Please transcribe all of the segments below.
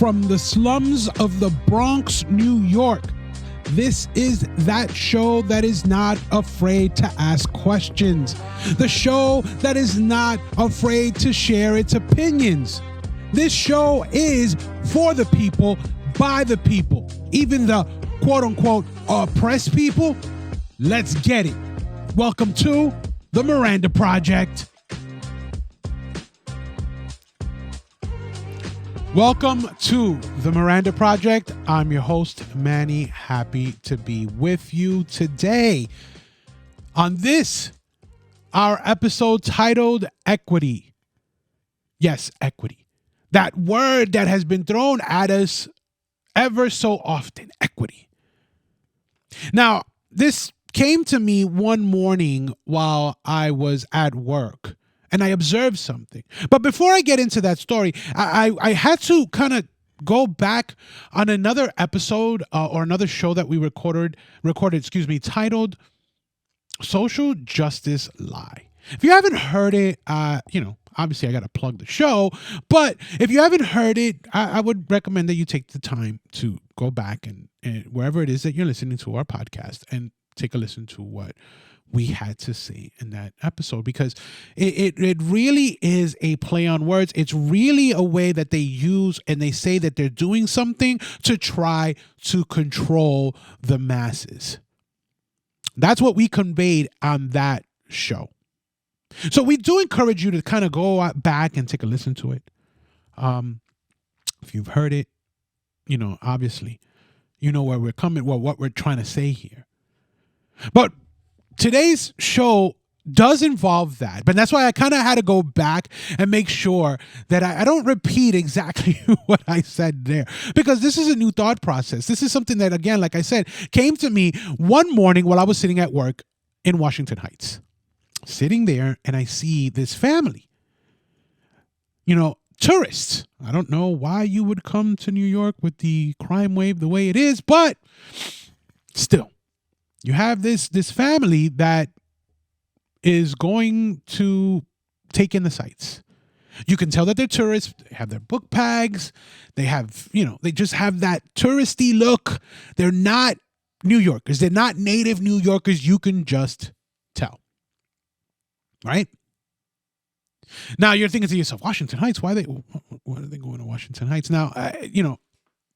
From the slums of the Bronx, New York, this is that show that is not afraid to ask questions. The show that is not afraid to share its opinions. This show is for the people, by the people. Even the quote-unquote oppressed people. Let's get it. Welcome to The Miranda Project. Welcome to The Miranda Project. I'm your host, Manny. Happy to be with you today on this, our episode titled Equity. Yes, equity. That word that has been thrown at us ever so often, equity. Now, this came to me one morning while I was at work. And I observed something. But before I get into that story, I had to kind of go back on another episode or another show that we recorded, titled Social Justice Lie. If you haven't heard it, obviously I got to plug the show. But if you haven't heard it, I would recommend that you take the time to go back and wherever it is that you're listening to our podcast and take a listen to what we had to say in that episode, because it really is a play on words. It's really a way that they use and they say that they're doing something to try to control the masses. That's what we conveyed on that show. So we do encourage you to kind of go back and take a listen to it. If you've heard it, obviously, you know where we're coming, what we're trying to say here. But today's show does involve that, but that's why I kind of had to go back and make sure that I don't repeat exactly what I said there, because this is a new thought process. This is something that, again, like I said, came to me one morning while I was sitting at work in Washington Heights, sitting there, and I see this family, tourists. I don't know why you would come to New York with the crime wave the way it is, but still. You have this family that is going to take in the sights. You can tell that they're tourists. They have their book bags. They have, they just have that touristy look. They're not New Yorkers. They're not native New Yorkers. You can just tell. Right? Now you're thinking to yourself, Washington Heights, why are they going to Washington Heights? Now,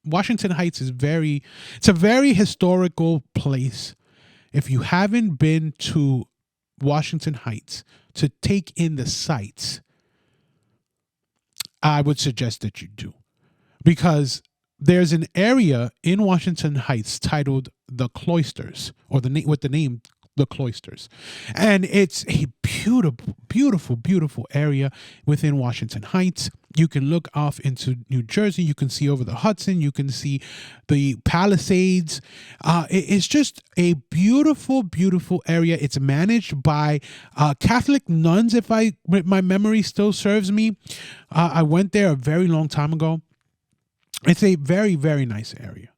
Washington Heights is it's a very historical place. If you haven't been to Washington Heights to take in the sights, I would suggest that you do. Because there's an area in Washington Heights titled the Cloisters, or with the name The Cloisters. And it's a beautiful, beautiful, beautiful area within Washington Heights. You can look off into New Jersey. You can see over the Hudson. You can see the Palisades. It's just a beautiful, beautiful area. It's managed by Catholic nuns, if my memory still serves me. I went there a very long time ago. It's a very, very nice area.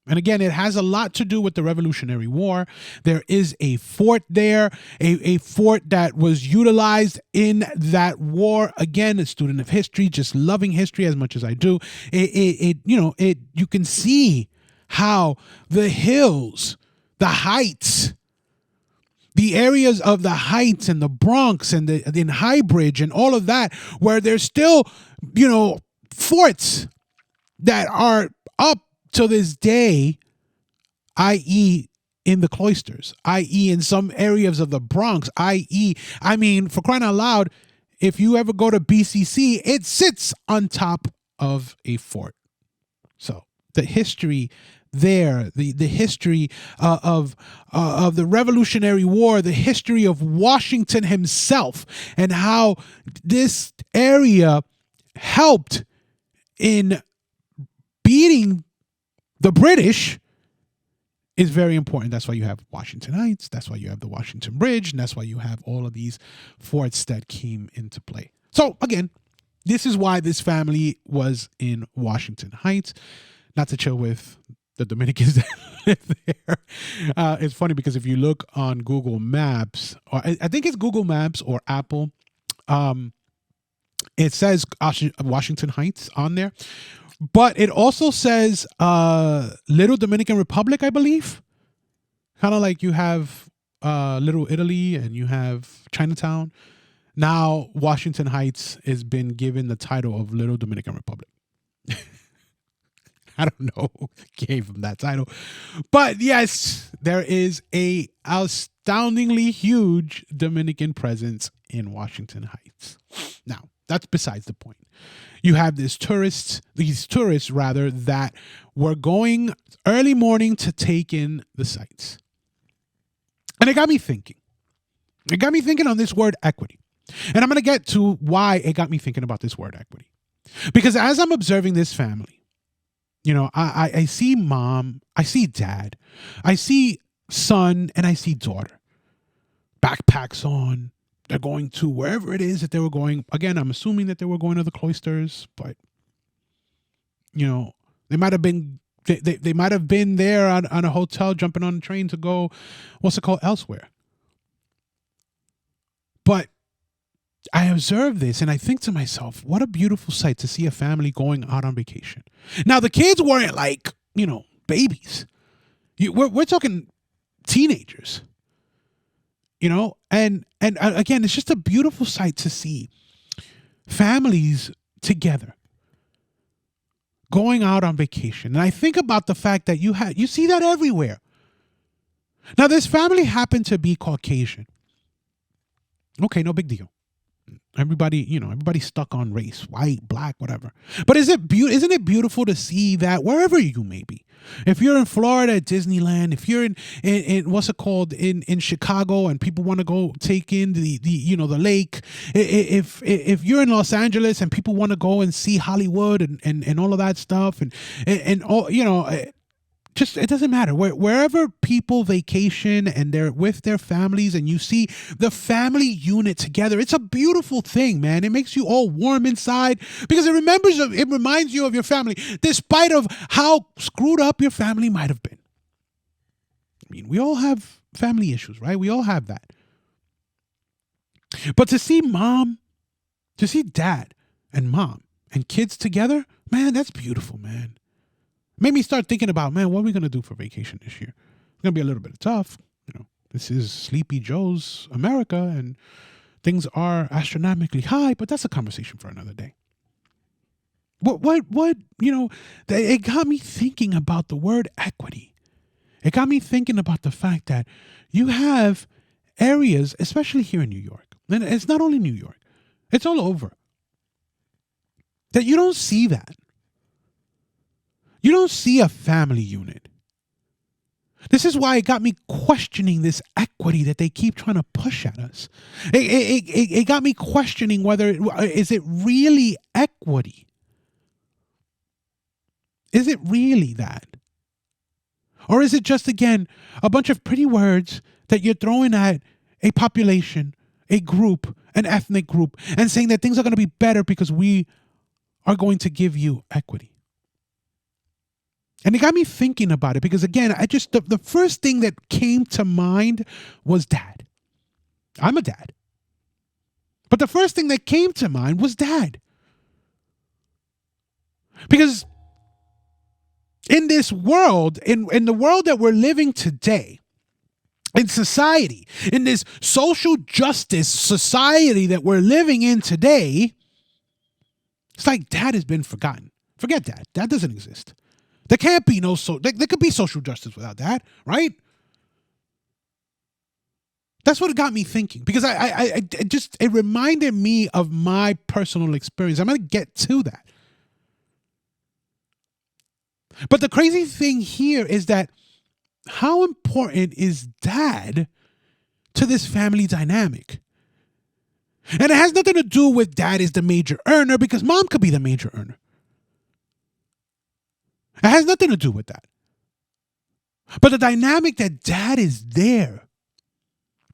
And again, it has a lot to do with the Revolutionary War. There is a fort there, a fort that was utilized in that war. Again, a student of history, just loving history as much as I do. You can see how the hills, the heights, the areas of the Heights and the Bronx and in Highbridge and all of that, where there's still, forts that are up to this day, i.e. in the Cloisters, i.e. in some areas of the Bronx, for crying out loud, if you ever go to BCC, it sits on top of a fort. So the history there, the history of the Revolutionary War, the history of Washington himself, and how this area helped in beating the British is very important. That's why you have Washington Heights. That's why you have the Washington Bridge. And that's why you have all of these forts that came into play. So again, this is why this family was in Washington Heights, not to chill with the Dominicans that live there. It's funny because if you look on Google Maps, or I think it's Google Maps or Apple, it says Washington Heights on there. But it also says Little Dominican Republic, I believe. Kind of like you have Little Italy and you have Chinatown. Now Washington Heights has been given the title of Little Dominican Republic. I don't know who gave him that title. But yes, there is a astoundingly huge Dominican presence in Washington Heights. Now, that's besides the point. You have these tourists rather, that were going early morning to take in the sights. And it got me thinking. It got me thinking on this word equity. And I'm going to get to why it got me thinking about this word equity. Because as I'm observing this family, you know, I see mom, I see dad, I see son, and I see daughter. Backpacks on. They're going to wherever it is that they were going. Again, I'm assuming that they were going to the cloisters, but, you know, they might have been they might have been there on a hotel, jumping on a train to go, what's it called, elsewhere. But I observe this and I think to myself, what a beautiful sight to see a family going out on vacation. Now, the kids weren't like, you know, babies. We're talking teenagers, you know, and again, it's just a beautiful sight to see families together going out on vacation. And I think about the fact that you see that everywhere. Now, this family happened to be Caucasian. Okay, no big deal. Everybody's stuck on race, white, black, whatever. But isn't it beautiful to see that wherever you may be? If you're in Florida at Disneyland, if you're in what's it called in Chicago and people want to go take in the lake, if you're in Los Angeles and people want to go and see Hollywood and all of that stuff and all, you know, just, it doesn't matter. Wherever people vacation and they're with their families and you see the family unit together, it's a beautiful thing, man. It makes you all warm inside because it reminds you of your family, despite of how screwed up your family might have been. I mean, we all have family issues, right? We all have that. But to see dad and mom and kids together, man, that's beautiful, man. Made me start thinking about, man, what are we going to do for vacation this year? It's going to be a little bit tough. You know, this is Sleepy Joe's America and things are astronomically high, but that's a conversation for another day. It got me thinking about the word equity. It got me thinking about the fact that you have areas, especially here in New York, and it's not only New York, it's all over, that you don't see that. You don't see a family unit. This is why it got me questioning this equity that they keep trying to push at us. It got me questioning is it really equity? Is it really that? Or is it just, again, a bunch of pretty words that you're throwing at a population, a group, an ethnic group, and saying that things are going to be better because we are going to give you equity? And it got me thinking about it because, again, the first thing that came to mind was dad. I'm a dad. But the first thing that came to mind was dad. Because in this world, in the world that we're living today, in society, in this social justice society that we're living in today, it's like dad has been forgotten. Forget that. That doesn't exist. There can't be there could be social justice without that, right? That's what it got me thinking because it reminded me of my personal experience. I'm going to get to that. But the crazy thing here is that how important is dad to this family dynamic? And it has nothing to do with dad is the major earner because mom could be the major earner. It has nothing to do with that. But the dynamic that dad is there,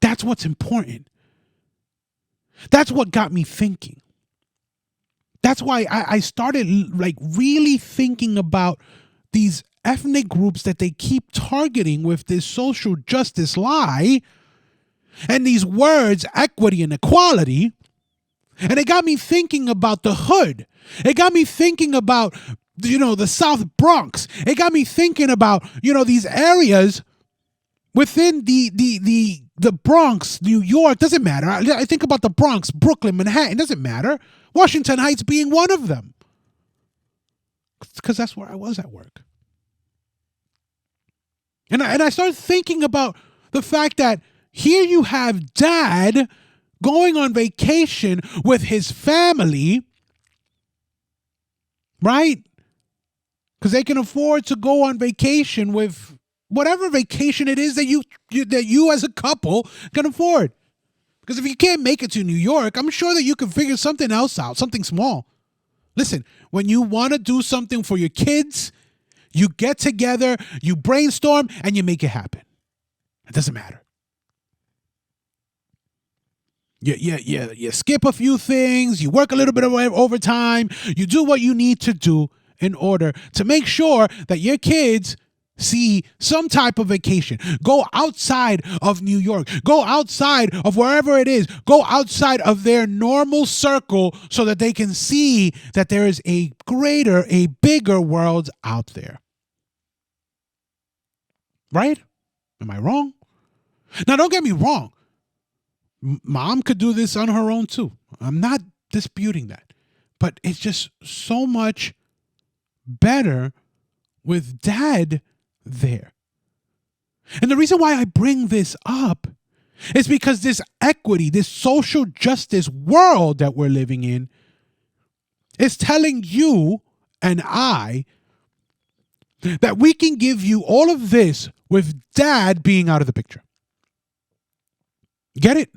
that's what's important. That's what got me thinking. That's why I started really thinking about these ethnic groups that they keep targeting with this social justice lie and these words, equity and equality. And it got me thinking about the hood. It got me thinking about the South Bronx. It got me thinking about, these areas within the Bronx, New York. Doesn't matter. I think about the Bronx, Brooklyn, Manhattan. Doesn't matter. Washington Heights being one of them. Because that's where I was at work. And I started thinking about the fact that here you have dad going on vacation with his family, right? Because they can afford to go on vacation with whatever vacation it is that you as a couple can afford. Because if you can't make it to New York, I'm sure that you can figure something else out, something small. Listen, when you want to do something for your kids, you get together, you brainstorm, and you make it happen. It doesn't matter. You skip a few things, you work a little bit of overtime, you do what you need to do in order to make sure that your kids see some type of vacation. Go outside of New York. Go outside of wherever it is. Go outside of their normal circle so that they can see that there is a bigger world out there. Right? Am I wrong? Now, don't get me wrong. Mom could do this on her own too. I'm not disputing that. But it's just so much better with dad there. And the reason why I bring this up is because this equity, this social justice world that we're living in is telling you and I that we can give you all of this with dad being out of the picture. Get it?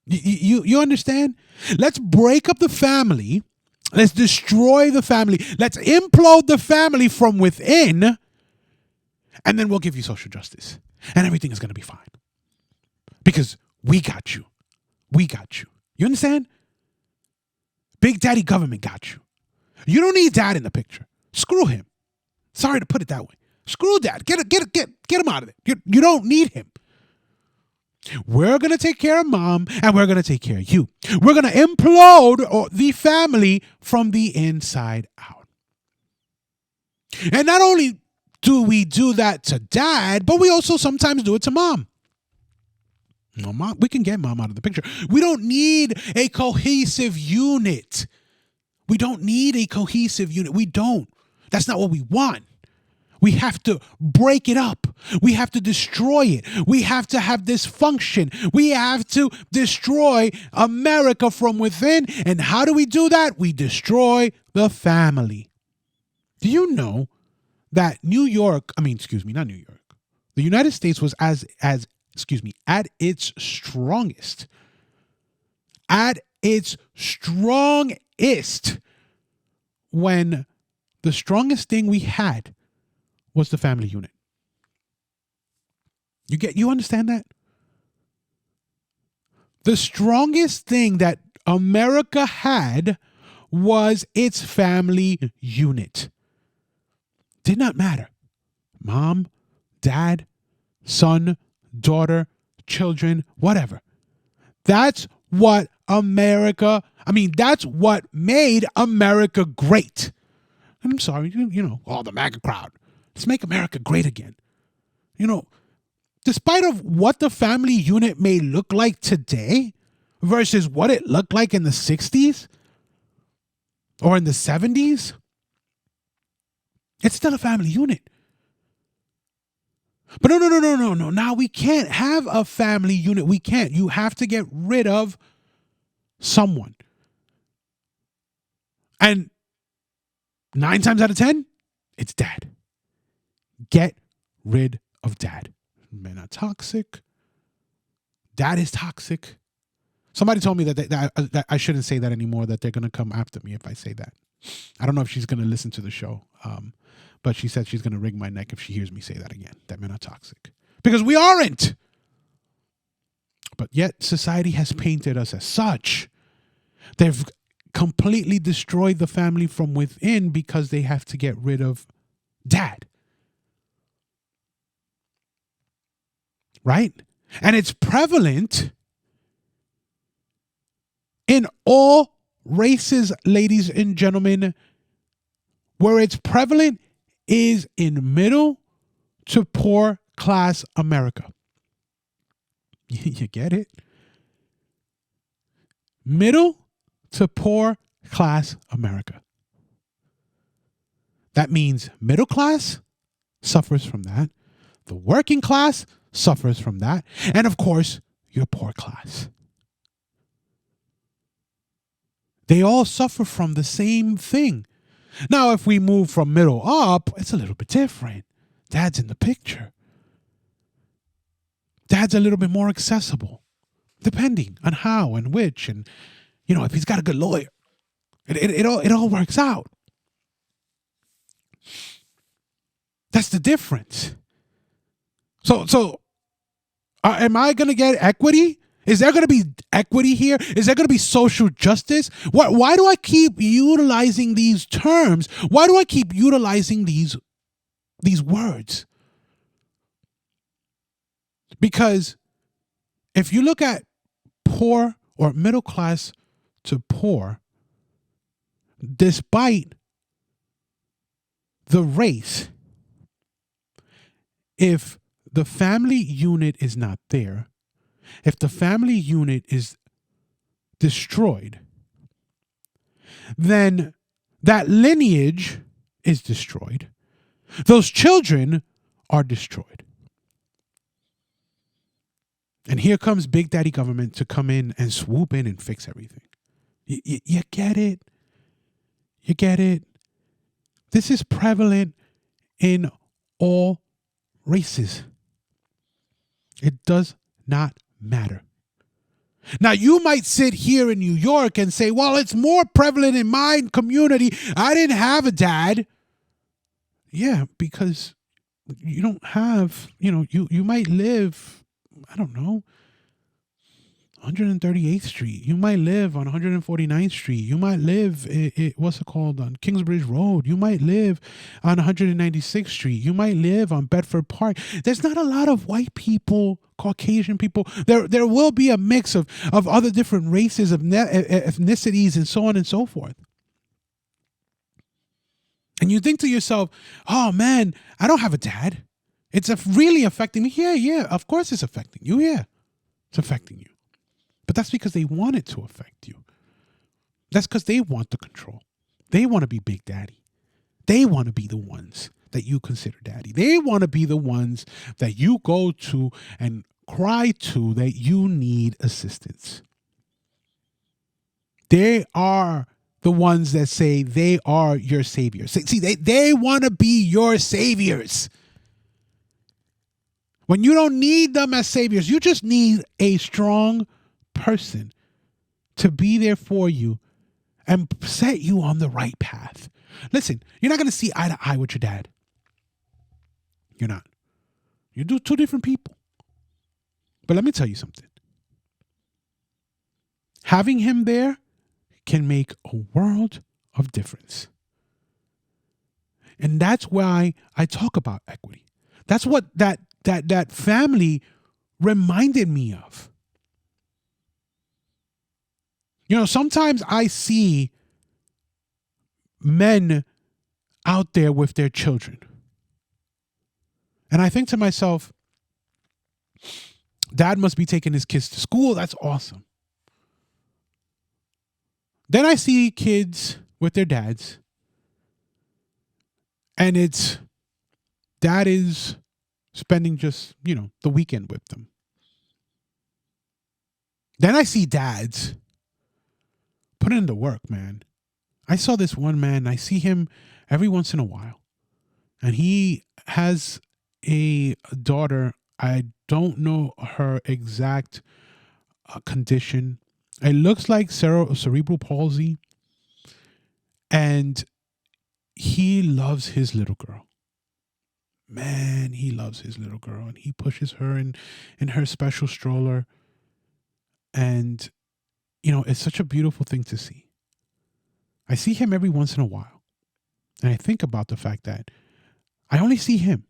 You understand? Let's break up the family. Let's destroy the family. Let's implode the family from within. And then we'll give you social justice. And everything is going to be fine. Because we got you. We got you. You understand? Big Daddy government got you. You don't need dad in the picture. Screw him. Sorry to put it that way. Screw dad. Get him out of it. You don't need him. We're going to take care of mom and we're going to take care of you. We're going to implode the family from the inside out. And not only do we do that to dad, but we also sometimes do it to mom. No, mom, we can get mom out of the picture. We don't need a cohesive unit. We don't need a cohesive unit. We don't. That's not what we want. We have to break it up. We have to destroy it. We have to have dysfunction. We have to destroy America from within. And how do we do that? We destroy the family. Do you know that the United States was at its strongest when the strongest thing we had was the family unit. You understand that? The strongest thing that America had was its family unit. Did not matter. Mom, dad, son, daughter, children, whatever. That's what that's what made America great. And I'm sorry, the MAGA crowd. Let's make America great again. Despite of what the family unit may look like today versus what it looked like in the 60s or in the 70s, it's still a family unit. But no. Now we can't have a family unit. We can't. You have to get rid of someone. And 9 times out of 10, it's dad. Get rid of dad. Men are toxic. Dad is toxic. Somebody told me that I shouldn't say that anymore, that they're going to come after me if I say that. I don't know if she's going to listen to the show. But she said she's going to wring my neck if she hears me say that again, that men are toxic. Because we aren't. But yet society has painted us as such. They've completely destroyed the family from within because they have to get rid of dad. Right? And it's prevalent in all races, ladies and gentlemen, where it's prevalent is in middle to poor class America. You get it? Middle to poor class America. That means middle class suffers from that. The working class suffers from that. And of course, your poor class. They all suffer from the same thing. Now, if we move from middle up, it's a little bit different. Dad's in the picture. Dad's a little bit more accessible, depending on how and which, and if he's got a good lawyer, it all works out. That's the difference. So, am I going to get equity? Is there going to be equity here? Is there going to be social justice? Why do I keep utilizing these terms? Why do I keep utilizing these words? Because if you look at poor or middle class to poor, despite the race, if the family unit is not there, if the family unit is destroyed, then that lineage is destroyed. Those children are destroyed. And here comes Big Daddy government to come in and swoop in and fix everything. You get it? You get it? This is prevalent in all races. It does not matter. Now, you might sit here in New York and say, well, it's more prevalent in my community. I didn't have a dad. Yeah, because you don't have, you might live, I don't know, 138th Street. You might live on 149th Street. You might live, on Kingsbridge Road. You might live on 196th Street. You might live on Bedford Park. There's not a lot of white people, Caucasian people. There will be a mix of other different races, of ethnicities, and so on and so forth. And you think to yourself, oh man, I don't have a dad. It's really affecting me. Yeah, of course it's affecting you. Yeah, it's affecting you. But that's because they want it to affect you. That's because they want the control. They want to be Big Daddy. They want to be the ones that you consider daddy. They want to be the ones that you go to and cry to that you need assistance. They are the ones that say they are your saviors. See, they want to be your saviors. When you don't need them as saviors, you just need a strong person to be there for you and set you on the right path. Listen, you're not going to see eye to eye with your dad. You're not. You're two different people. But let me tell you something. Having him there can make a world of difference. And that's why I talk about equity. That's what that family reminded me of. Sometimes I see men out there with their children. And I think to myself, dad must be taking his kids to school. That's awesome. Then I see kids with their dads. And it's dad is spending just, the weekend with them. Then I see dads put in the work, man. I saw this one man. I see him every once in a while. And he has a daughter. I don't know her exact condition. It looks like cerebral palsy. And he loves his little girl. Man, he loves his little girl. And he pushes her in her special stroller. And it's such a beautiful thing to see. I see him every once in a while. And I think about the fact that I only see him.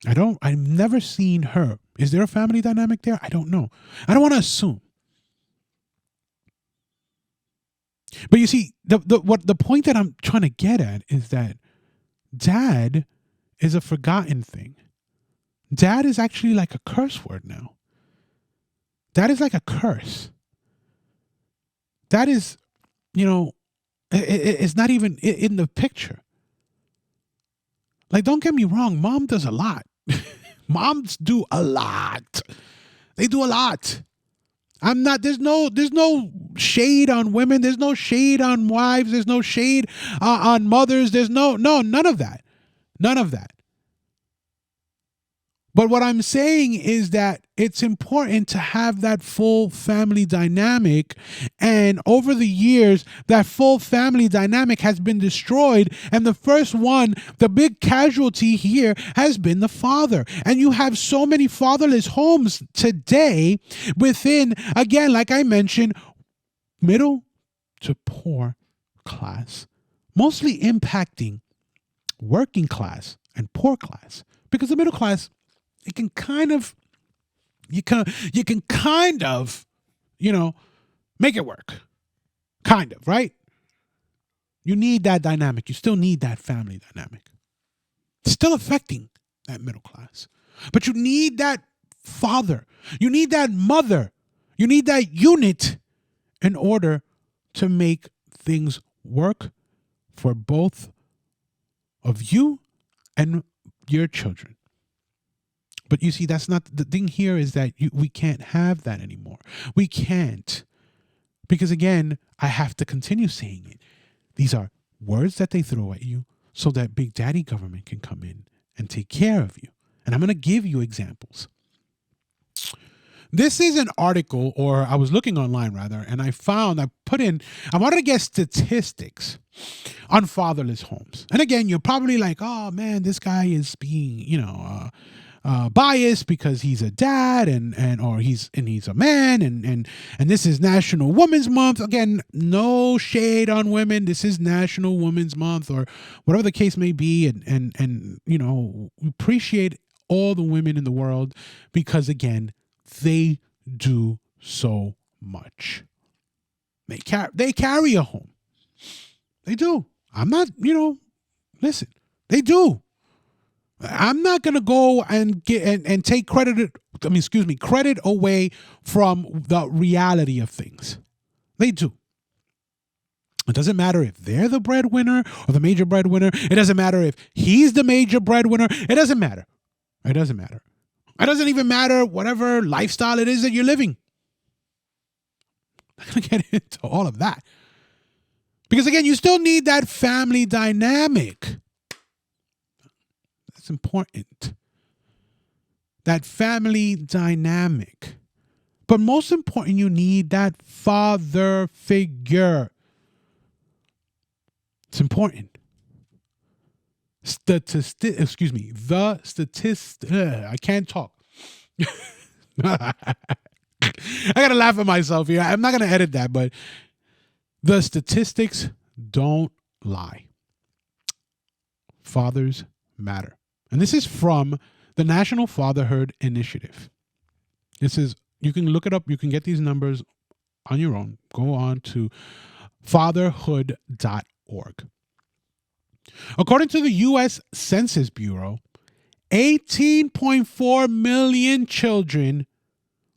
I've never seen her. Is there a family dynamic there? I don't know. I don't want to assume. But you see, the point that I'm trying to get at is that dad is a forgotten thing. Dad is actually like a curse word now. Dad is like a curse. That is, you know, it's not even in the picture. Like, don't get me wrong, mom does a lot. Moms do a lot. They do a lot. There's no shade on women. There's no shade on wives. There's no shade on mothers. There's none of that. None of that. But what I'm saying is that it's important to have that full family dynamic. And over the years, that full family dynamic has been destroyed. And the first one, the big casualty here, has been the father. And you have so many fatherless homes today within, again, like I mentioned, middle to poor class, mostly impacting working class and poor class. Because the middle class, it can kind of you can kind of, make it work. Kind of, right? You need that dynamic. You still need that family dynamic. It's still affecting that middle class. But you need that father. You need that mother. You need that unit in order to make things work for both of you and your children. But you see, that's not the thing here, is that we can't have that anymore. We can't. Because again, I have to continue saying it. These are words that they throw at you so that Big Daddy government can come in and take care of you. And I'm going to give you examples. This is an article, or I was looking online rather, and I wanted to get statistics on fatherless homes. And again, you're probably like, oh man, this guy is being, biased because he's a dad or he's a man and this is National Women's Month. Again, no shade on women. This is National Women's Month, or whatever the case may be, and we appreciate all the women in the world, because again, they do so much. They carry a home. They do. I'm not, listen, they do. I'm not going to go and get and take credit away from the reality of things. They do. It doesn't matter if they're the breadwinner or the major breadwinner. It doesn't matter if he's the major breadwinner. It doesn't matter. It doesn't matter. It doesn't even matter whatever lifestyle it is that you're living. I'm not going to get into all of that. Because again, you still need that family dynamic. That's important. That family dynamic. But most important, you need that father figure. It's important. I can't talk. I gotta laugh at myself here. I'm not gonna edit that, but the statistics don't lie. Fathers matter. And this is from the National Fatherhood Initiative. You can look it up. You can get these numbers on your own. Go on to fatherhood.org. According to the U.S. Census Bureau, 18.4 million children,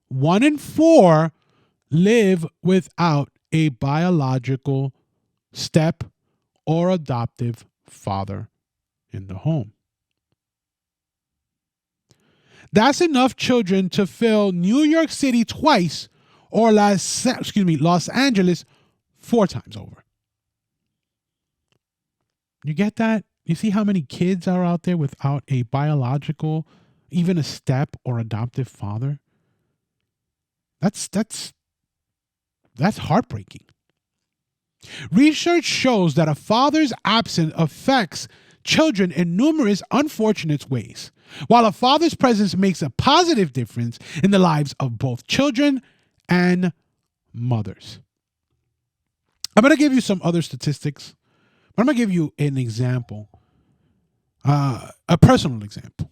1 in 4, live without a biological step or adoptive father in the home. That's enough children to fill New York City twice, or Los Angeles 4 times over. You get that? You see how many kids are out there without a biological, even a step or adoptive father? That's heartbreaking. Research shows that a father's absence affects children in numerous unfortunate ways, while a father's presence makes a positive difference in the lives of both children and mothers. I'm going to give you some other statistics. I'm going to give you an example, a personal example.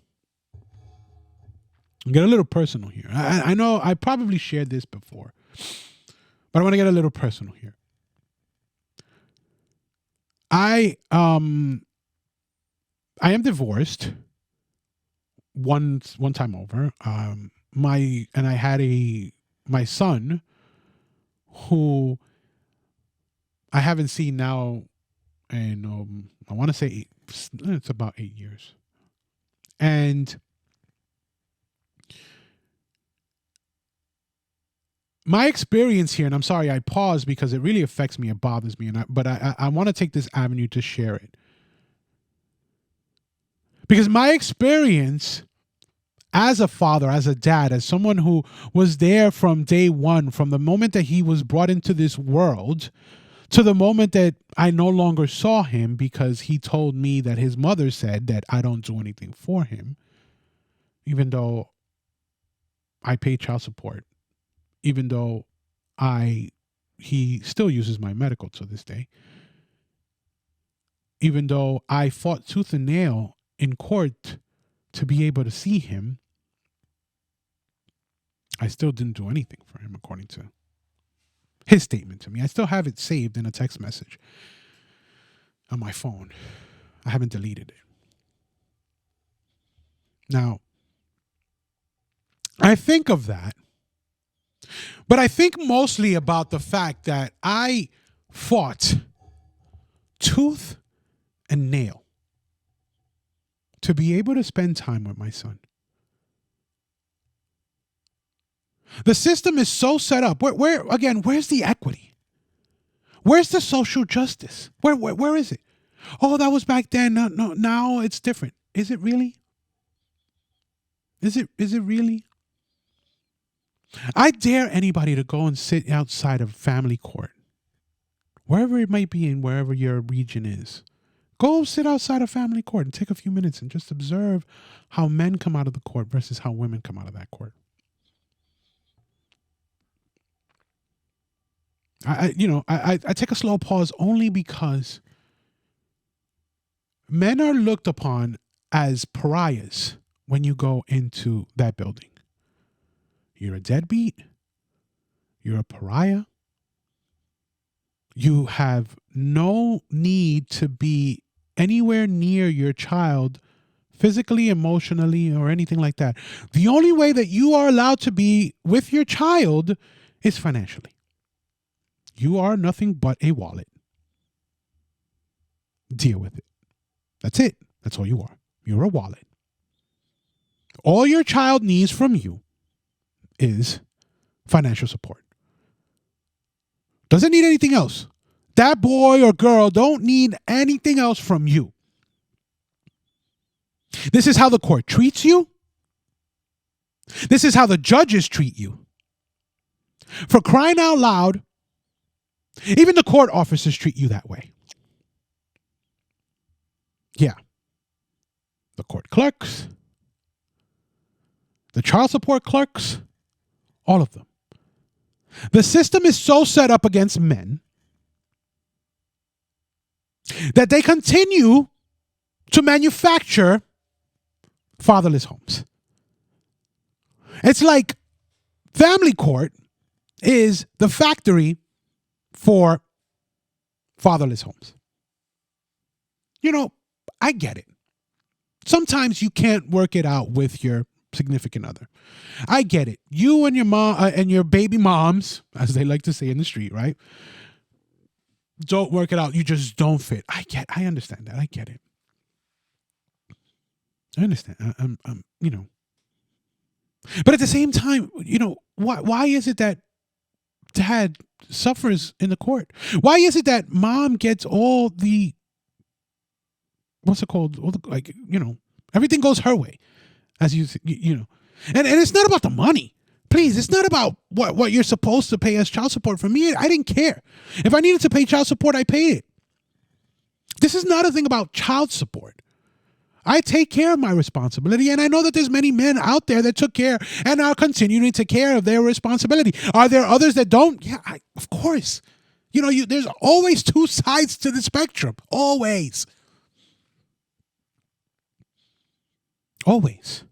Get a little personal here. I know I probably shared this before, but I want to get a little personal here. I I am divorced one time over. I had my son who I haven't seen now, and I want to say it's about 8 years. And my experience here, and I'm sorry I paused because it really affects me, it bothers me, but I want to take this avenue to share it. Because my experience as a father, as a dad, as someone who was there from day one, from the moment that he was brought into this world to the moment that I no longer saw him because he told me that his mother said that I don't do anything for him, even though I pay child support, even though he still uses my medical to this day, even though I fought tooth and nail in court to be able to see him, I still didn't do anything for him according to his statement to me. I still have it saved in a text message on my phone. I haven't deleted it. Now, I think of that, but I think mostly about the fact that I fought tooth and nail to be able to spend time with my son. The system is so set up. Where's the equity? Where's the social justice? Where is it? Oh, that was back then. No, now it's different. Is it really? Is it really? I dare anybody to go and sit outside of family court, wherever it might be and wherever your region is. Go sit outside of family court and take a few minutes and just observe how men come out of the court versus how women come out of that court. I take a slow pause only because men are looked upon as pariahs when you go into that building. You're a deadbeat. You're a pariah. You have no need to be anywhere near your child physically, emotionally, or anything like that. The only way that you are allowed to be with your child is financially. You are nothing but a wallet. Deal with it. That's it. That's all you are. You're a wallet. All your child needs from you is financial support. Doesn't need anything else. That boy or girl don't need anything else from you. This is how the court treats you. This is how the judges treat you. For crying out loud, even the court officers treat you that way. Yeah. The court clerks, the child support clerks, all of them. The system is so set up against men that they continue to manufacture fatherless homes. It's like family court is the factory for fatherless homes. I get it. Sometimes you can't work it out with your significant other. I get it. You and your mom and your baby moms, as they like to say in the street, right? Don't work it out. You just don't fit. I understand that. I get it. I understand. But at the same time, why is it that dad suffers in the court? Why is it that mom gets all the, what's it called? Everything goes her way, as and it's not about the money. Please, it's not about what you're supposed to pay as child support. For me, I didn't care. If I needed to pay child support, I paid it. This is not a thing about child support. I take care of my responsibility, and I know that there's many men out there that took care and are continuing to take care of their responsibility. Are there others that don't? Yeah, of course. There's always two sides to the spectrum. Always. Always.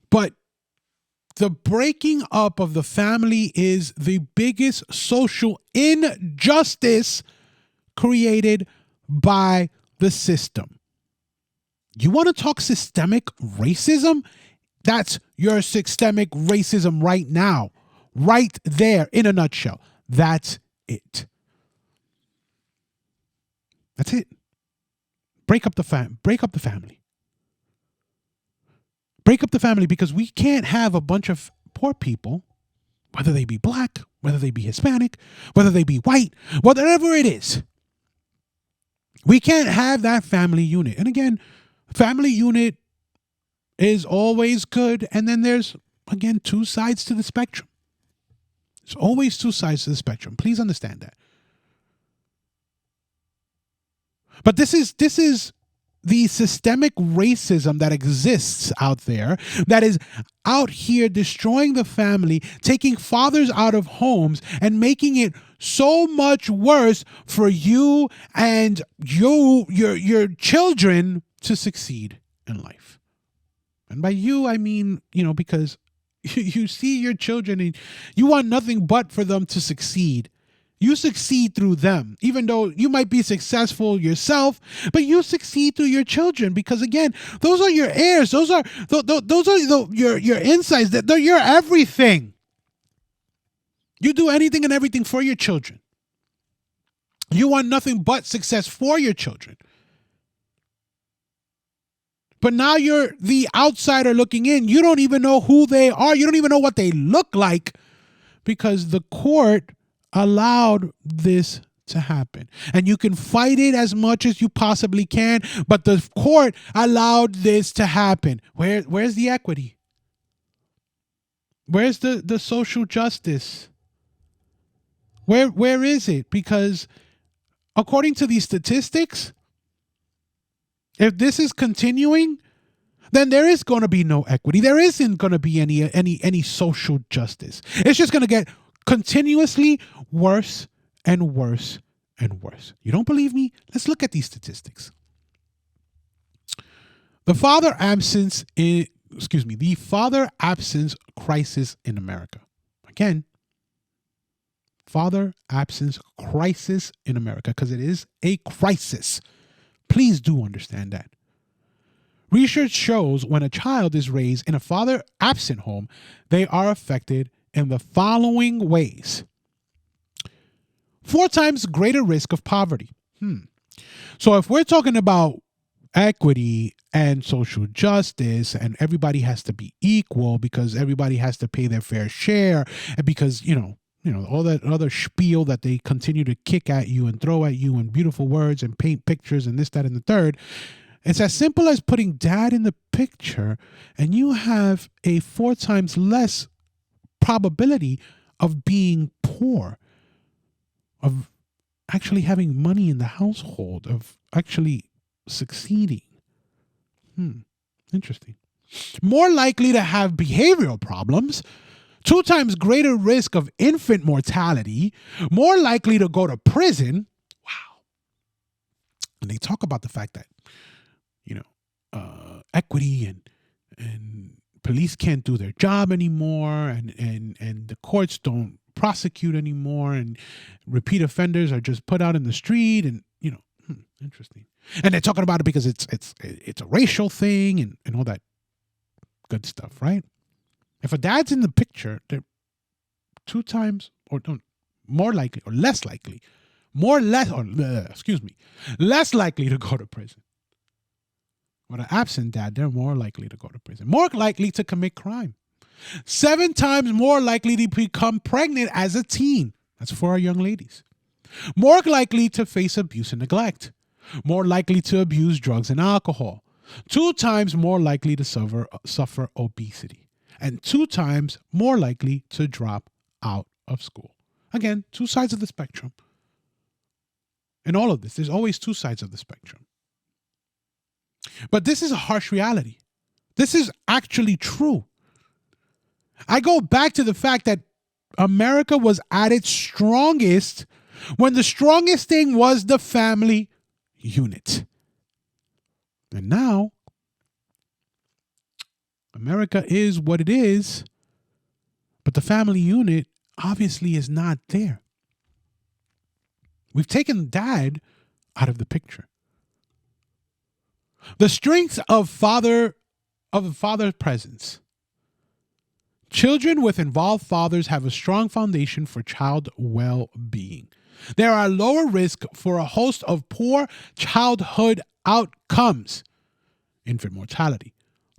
But the breaking up of the family is the biggest social injustice created by the system. You want to talk systemic racism? That's your systemic racism right now. Right there in a nutshell. That's it. That's it. Break up the family. Break up the family. Break up the family, because we can't have a bunch of poor people, whether they be black, whether they be Hispanic, whether they be white, whatever it is. We can't have that family unit. And again, family unit is always good. And then there's, again, two sides to the spectrum. There's always two sides to the spectrum. Please understand that. But this is the systemic racism that exists out there, that is out here destroying the family, taking fathers out of homes and making it so much worse for you and your children to succeed in life. And by you, I mean, because you see your children and you want nothing but for them to succeed. You succeed through them, even though you might be successful yourself, but you succeed through your children, because again, those are your heirs. Those are your insights. They're your everything. You do anything and everything for your children. You want nothing but success for your children. But now you're the outsider looking in. You don't even know who they are. You don't even know what they look like, because the court allowed this to happen. And you can fight it as much as you possibly can, but the court allowed this to happen. Where's the equity? Where's the social justice? Where is it? Because according to these statistics, if this is continuing, then there is going to be no equity. There isn't going to be any social justice. It's just going to get continuously worse and worse and worse. You don't believe me? Let's look at these statistics. The father absence crisis in America. Again, father absence crisis in America, because it is a crisis. Please do understand that. Research shows when a child is raised in a father absent home, they are affected in the following ways. 4 times greater risk of poverty. So if we're talking about equity and social justice, and everybody has to be equal because everybody has to pay their fair share, and because, all that other spiel that they continue to kick at you and throw at you, and beautiful words and paint pictures and this, that, and the third, it's as simple as putting dad in the picture, and you have a 4 times less probability of being poor, of actually having money in the household, of actually succeeding. Interesting. More likely to have behavioral problems, 2 times greater risk of infant mortality, more likely to go to prison. Wow. And they talk about the fact that, equity and police can't do their job anymore, and the courts don't prosecute anymore, and repeat offenders are just put out in the street, and interesting. And they're talking about it because it's a racial thing and all that good stuff, right? If a dad's in the picture, they're 2 times more likely or less likely, less likely to go to prison. With an absent dad, they're more likely to go to prison, more likely to commit crime, 7 times more likely to become pregnant as a teen. That's for our young ladies. More likely to face abuse and neglect, more likely to abuse drugs and alcohol, 2 times more likely to suffer obesity, and 2 times more likely to drop out of school. Again, 2 sides of the spectrum. In all of this, there's always 2 sides of the spectrum. But this is a harsh reality. This is actually true. I go back to the fact that America was at its strongest when the strongest thing was the family unit. And now, America is what it is, but the family unit obviously is not there. We've taken dad out of the picture. The strength of a father's presence. Children with involved fathers have a strong foundation for child well-being. There are lower risk for a host of poor childhood outcomes: infant mortality,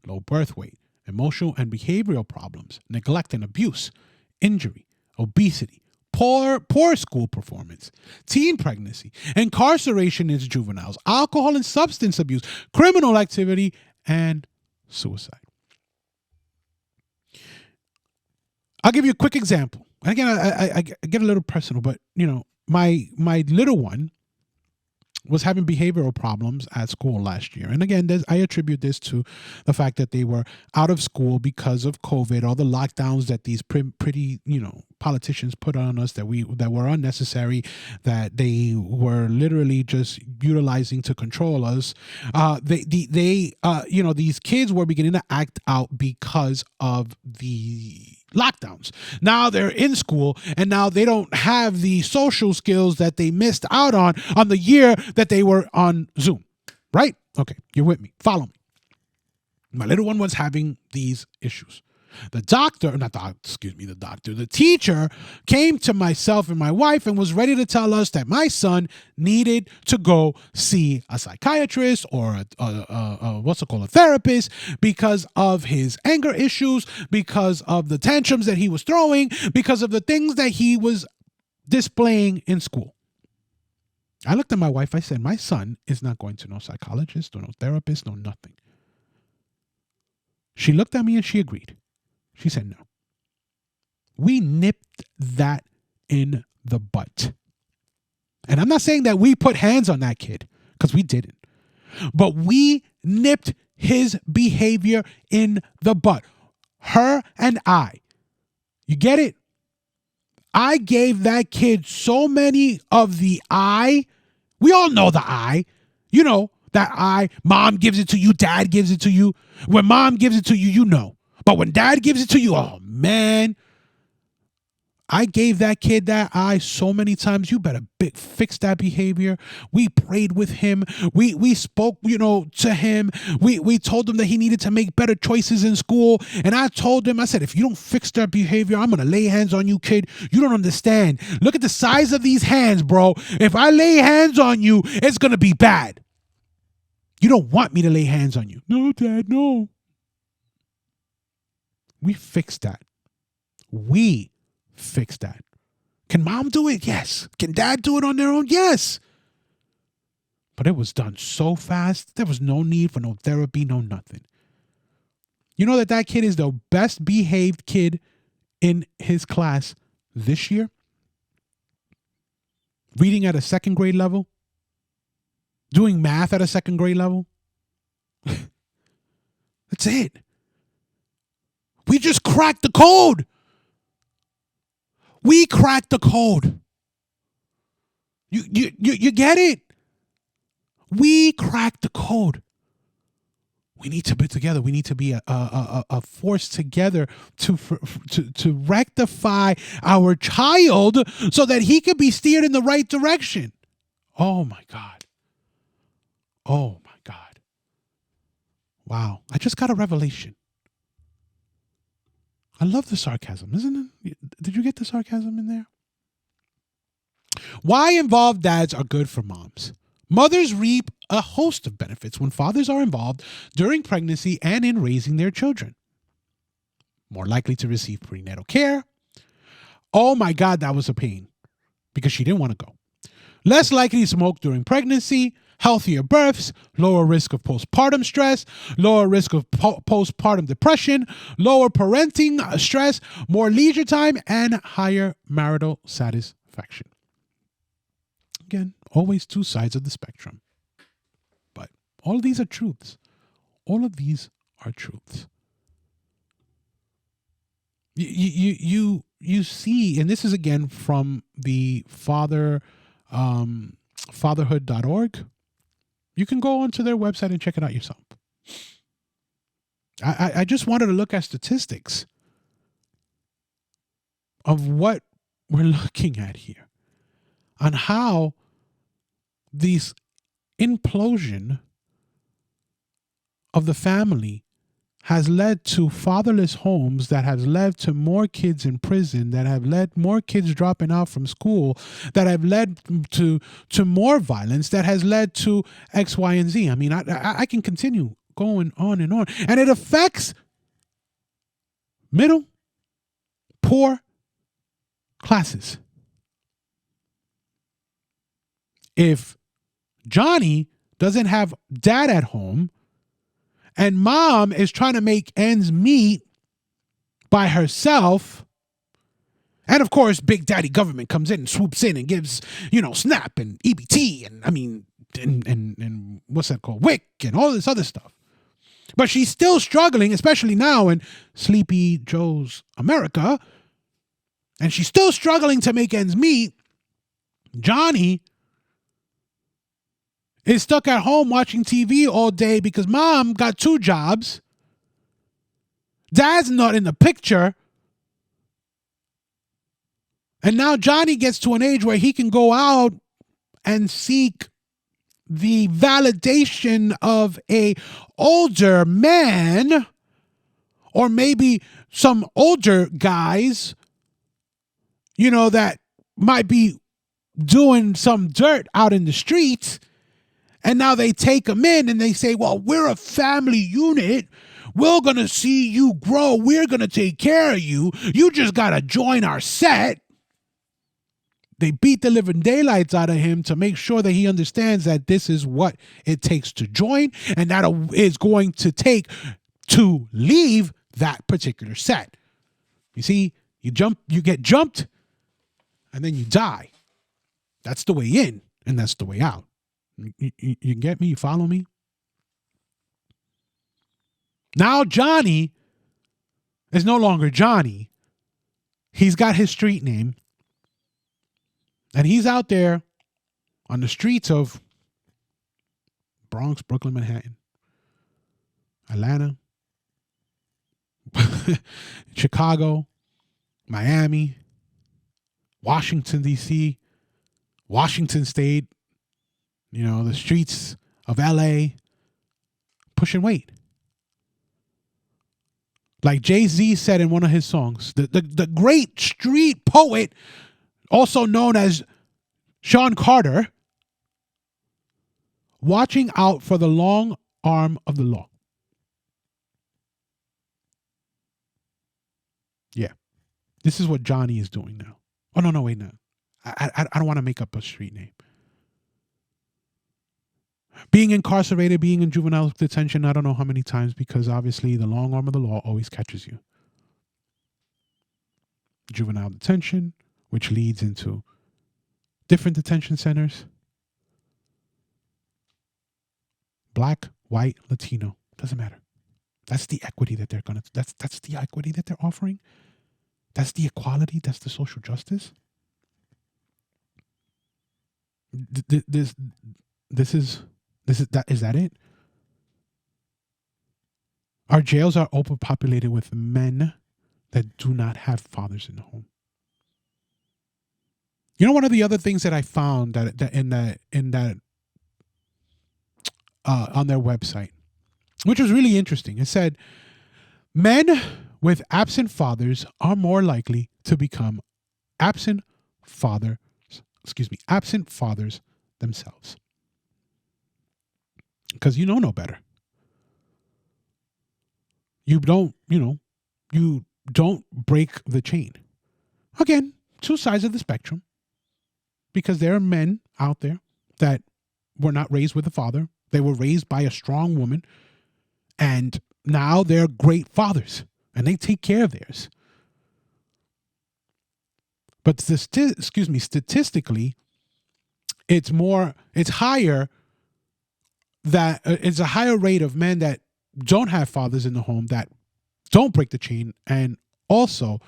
low birth weight, emotional and behavioral problems, neglect and abuse, injury, obesity, poor school performance, teen pregnancy, incarceration in juveniles, alcohol and substance abuse, criminal activity, and suicide. I'll give you a quick example. Again, I get a little personal, but my little one was having behavioral problems at school last year. And again, I attribute this to the fact that they were out of school because of COVID, all the lockdowns that these pretty, politicians put on us that were unnecessary, that they were literally just utilizing to control us. These kids were beginning to act out because of the lockdowns. Now they're in school, and now they don't have the social skills that they missed out on the year that they were on Zoom, right? Okay, you're with me. Follow me. My little one was having these issues. The teacher came to myself and my wife and was ready to tell us that my son needed to go see a psychiatrist or a therapist because of his anger issues, because of the tantrums that he was throwing, because of the things that he was displaying in school. I looked at my wife. I said, my son is not going to no psychologist or no therapist, no nothing. She looked at me and she agreed. She said no. We nipped that in the butt. And I'm not saying that we put hands on that kid, because we didn't. But we nipped his behavior in the butt. Her and I. You get it? I gave that kid so many of the I. We all know the I. That I. Mom gives it to you. Dad gives it to you. When mom gives it to you, you know. But when dad gives it to you, oh man, I gave that kid that eye so many times. You better fix that behavior. We prayed with him. We spoke, to him. We told him that he needed to make better choices in school. And I told him, I said, if you don't fix that behavior, I'm going to lay hands on you, kid. You don't understand. Look at the size of these hands, bro. If I lay hands on you, it's going to be bad. You don't want me to lay hands on you. No, Dad, no. We fixed that. We fixed that. Can mom do it? Yes. Can dad do it on their own? Yes. But it was done so fast. There was no need for no therapy, no nothing. You know that kid is the best behaved kid in his class this year? Reading at a second grade level? Doing math at a second grade level? That's it. We just cracked the code. We cracked the code. You get it? We cracked the code. We need to be together. We need to be a force together to rectify our child so that he can be steered in the right direction. Oh my God. Oh my God. Wow. I just got a revelation. I love the sarcasm, isn't it? Did you get the sarcasm in there? Why involved dads are good for moms. Mothers reap a host of benefits when fathers are involved during pregnancy and in raising their children. More likely to receive prenatal care. Oh my God, that was a pain because she didn't want to go. Less likely to smoke during pregnancy. Healthier births, lower risk of postpartum stress, lower risk of postpartum depression, lower parenting stress, more leisure time, and higher marital satisfaction. Again, always two sides of the spectrum. But all of these are truths. All of these are truths. You see, and this is again from the fatherhood.org. You can go onto their website and check it out yourself. I just wanted to look at statistics of what we're looking at here on how these implosion of the family has led to fatherless homes, that has led to more kids in prison, that have led more kids dropping out from school, that have led to more violence, that has led to X, Y, and Z. I mean, I can continue going on, and it affects middle, poor classes. If Johnny doesn't have dad at home, and mom is trying to make ends meet by herself, and of course, Big Daddy government comes in and swoops in and gives, SNAP and EBT and and what's that called? WIC and all this other stuff. But she's still struggling, especially now in Sleepy Joe's America, and she's still struggling to make ends meet. Johnny is stuck at home watching TV all day because mom got 2 jobs. Dad's not in the picture. And now Johnny gets to an age where he can go out and seek the validation of a older man, or maybe some older guys, that might be doing some dirt out in the streets. And now they take them in and they say, well, we're a family unit. We're going to see you grow. We're going to take care of you. You just got to join our set. They beat the living daylights out of him to make sure that he understands that this is what it takes to join, and that is going to take to leave that particular set. You see, you get jumped, and then you die. That's the way in, and that's the way out. You get me? You follow me? Now Johnny is no longer Johnny. He's got his street name. And he's out there on the streets of Bronx, Brooklyn, Manhattan, Atlanta, Chicago, Miami, Washington, D.C., Washington State, the streets of L.A., pushing weight. Like Jay-Z said in one of his songs, the great street poet, also known as Sean Carter, watching out for the long arm of the law. Yeah. This is what Johnny is doing now. Oh, no, wait, no. I don't want to make up a street name. Being incarcerated, being in juvenile detention, I don't know how many times, because obviously the long arm of the law always catches you. Juvenile detention, which leads into different detention centers. Black, white, Latino, doesn't matter. That's the equity that that's the equity that they're offering. That's the equality, that's the social justice. Is that it? Our jails are overpopulated with men that do not have fathers in the home. One of the other things that I found that on their website, which was really interesting, it said men with absent fathers are more likely to become absent fathers themselves. Because you know no better. You don't break the chain. Again, 2 sides of the spectrum. Because there are men out there that were not raised with a father. They were raised by a strong woman. And now they're great fathers. And they take care of theirs. But statistically, it's higher, that it's a higher rate of men that don't have fathers in the home, that don't break the chain, and also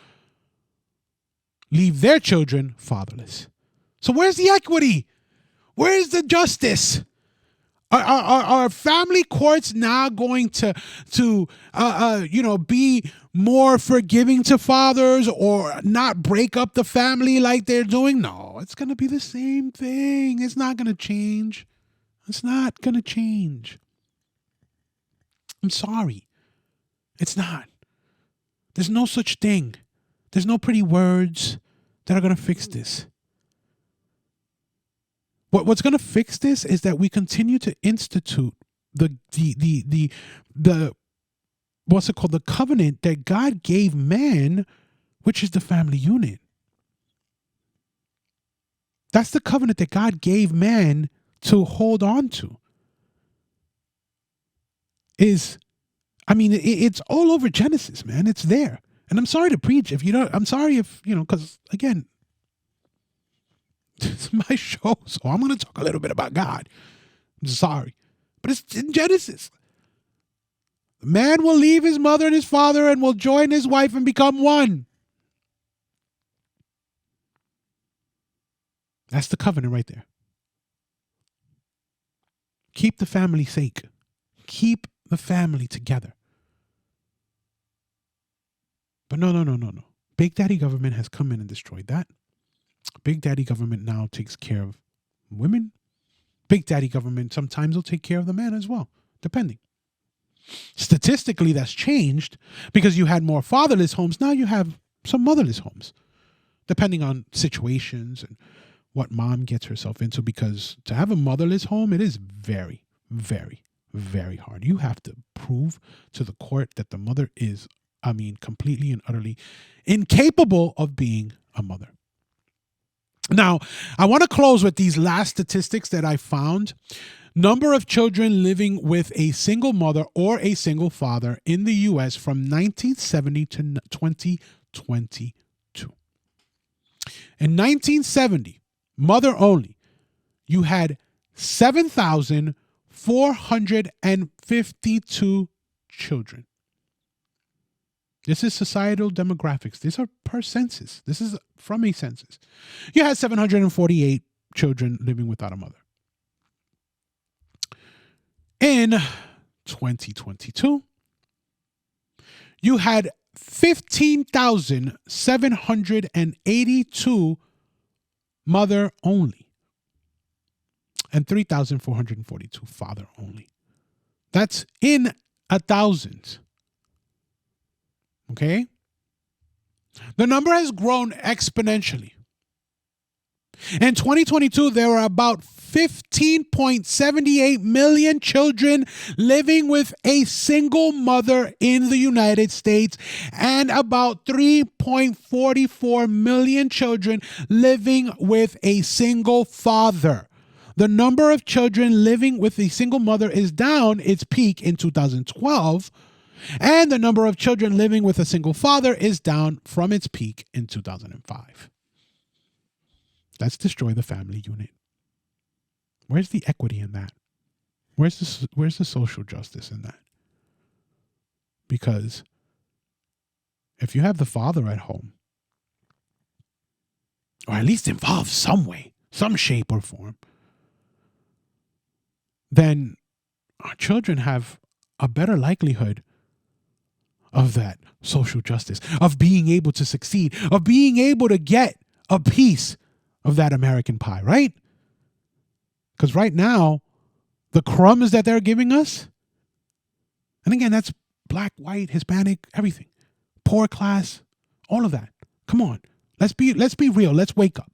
leave their children fatherless. So where's the equity? Where's the justice? Are family courts now going to be more forgiving to fathers, or not break up the family like they're doing? No, it's going to be the same thing. It's not going to change. It's not going to change. I'm sorry. It's not. There's no such thing. There's no pretty words that are going to fix this. What's going to fix this is that we continue to institute the what's it called? The covenant that God gave man, which is the family unit. That's the covenant that God gave man to hold on to. It's all over Genesis, man. It's there. And I'm sorry to preach if you don't, I'm sorry if, because again, it's my show, so I'm going to talk a little bit about God. I'm sorry. But it's in Genesis. The man will leave his mother and his father and will join his wife and become one. That's the covenant right there. Keep the family sake. Keep the family together. But no. Big Daddy government has come in and destroyed that. Big Daddy government now takes care of women. Big Daddy government sometimes will take care of the man as well, depending. Statistically, that's changed because you had more fatherless homes. Now you have some motherless homes, depending on situations and what mom gets herself into. Because to have a motherless home, it is very, very, very hard. You have to prove to the court that the mother is, completely and utterly incapable of being a mother. Now, I want to close with these last statistics that I found. Number of children living with a single mother or a single father in the U.S. from 1970 to 2022. In 1970, mother only, you had 7,452 children. This is societal demographics. These are per census. This is from a census. You had 748 children living without a mother. In 2022, you had 15,782 mother only and 3,442 father only. That's in 1,000. Okay? The number has grown exponentially. In 2022, there were about 15.78 million children living with a single mother in the United States and about 3.44 million children living with a single father. The number of children living with a single mother is down its peak in 2012. And the number of children living with a single father is down from its peak in 2005. Let's destroy the family unit. Where's the equity in that? Where's the social justice in that? Because if you have the father at home, or at least involved some way, some shape or form, then our children have a better likelihood of that social justice, of being able to succeed, of being able to get a piece of that American pie, right? Because right now, the crumbs that they're giving us, and again, that's black, white, Hispanic, everything, poor class, all of that. Come on, let's be real. Let's wake up.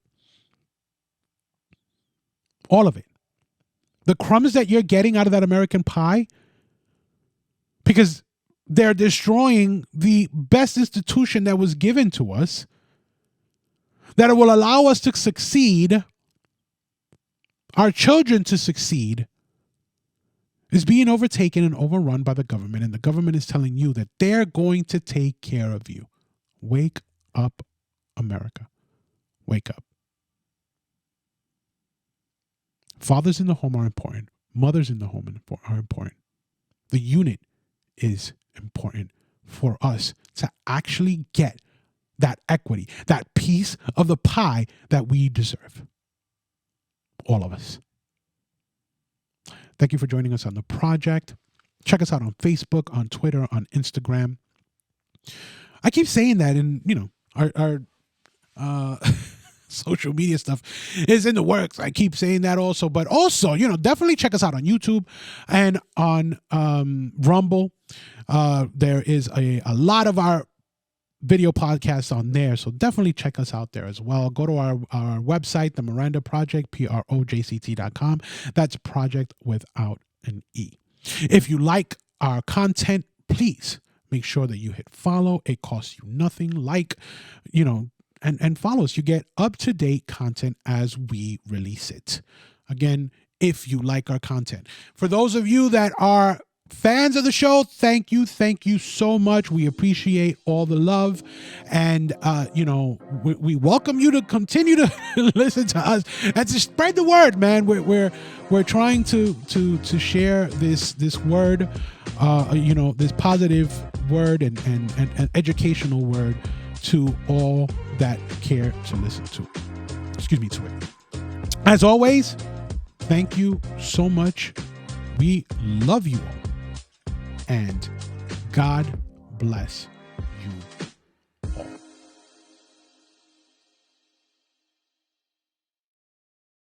All of it. The crumbs that you're getting out of that American pie, because they're destroying the best institution that was given to us, that will allow us to succeed, our children to succeed, is being overtaken and overrun by the government. And the government is telling you that they're going to take care of you. Wake up, America. Wake up. Fathers in the home are important. Mothers in the home are important. The unit is important for us to actually get that equity, that piece of the pie that we deserve. All of us. Thank you for joining us on the project. Check us out on Facebook, on Twitter, on Instagram. I keep saying that, and our social media stuff is in the works. I keep saying that also, but also, definitely check us out on YouTube and on Rumble. There is a lot of our video podcasts on there, so definitely check us out there as well. Go to our website, the Miranda Project, projct.com. That's project without an E. If you like our content, please make sure that you hit follow. It costs you nothing. And follow us. You get up-to-date content as we release it. Again, if you like our content. For those of you that are fans of the show, thank you so much. We appreciate all the love, and we welcome you to continue to listen to us and to spread the word, man. We're trying to share this word, this positive word and educational word to all that care to listen to. To it. As always, thank you so much. We love you all. And God bless you.